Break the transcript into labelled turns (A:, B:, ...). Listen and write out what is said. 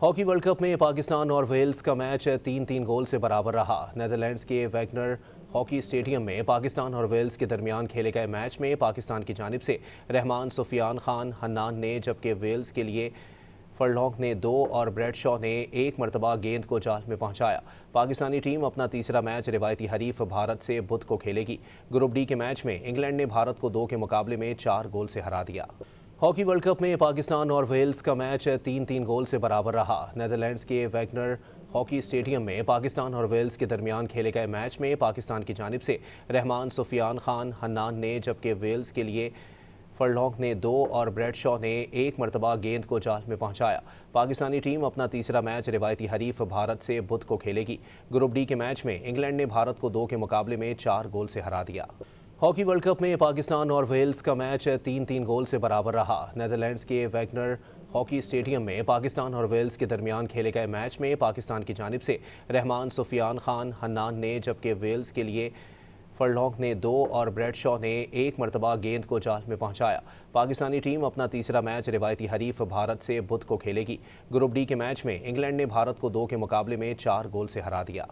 A: Hockey world cup में पाकिस्तान और Wales का मैच 3-3 गोल से बराबर रहा। नेदरलैंड्स के वैगनर हॉकी स्टेडियम में पाकिस्तान और वेल्स के दरमियान खेले गए मैच में पाकिस्तान की जानिब से रहमान, सुफियान खान, हन्नान ने, जबकि वेल्स के लिए फरलॉन्ग ने 2 और ब्रैडशॉ ने 1 मरतबा गेंद को जाल में पहुंचाया। पाकिस्तानी टीम अपना तीसरा मैच रिवायती हरीफ भारत से बुध को खेलेगी। ग्रुप डी के मैच में इंग्लैंड ने भारत को 2 के मुकाबले में 4 गोल से हरा दिया। हॉकी वर्ल्ड कप में पाकिस्तान और वेल्स का मैच 3-3 गोल से बराबर रहा। नेदरलैंड्स के वैगनर हॉकी स्टेडियम में पाकिस्तान और वेल्स के दरमियान खेले गए मैच में पाकिस्तान की जानिब से रहमान, सुफियान खान, हन्नान ने, जबकि वेल्स के लिए फरलॉन्ग ने 2 और ब्रैडशॉ ने 1 मरतबा गेंद को जाल में पहुंचाया। पाकिस्तानी टीम अपना तीसरा मैच रिवायती हरीफ भारत से बुध को खेलेगी। ग्रुप डी के मैच में इंग्लैंड ने भारत को 2 के मुकाबले में 4 गोल से हरा दिया। हॉकी वर्ल्ड कप में पाकिस्तान और वेल्स का मैच 3-3 गोल से बराबर रहा। नेदरलैंड्स के वैगनर हॉकी स्टेडियम में पाकिस्तान और वेल्स के दरमियान खेले गए मैच में पाकिस्तान की जानिब से रहमान, सुफियान खान, हन्नान ने, जबकि वेल्स के लिए फरलॉन्ग ने 2 और ब्रैडशॉ ने 1 मरतबा गेंद को जाल में पहुंचाया। पाकिस्तानी टीम अपना तीसरा मैच रिवायती हरीफ भारत से बुध को खेलेगी। ग्रुप डी के मैच में इंग्लैंड ने भारत को 2 के मुकाबले में 4 गोल से हरा दिया।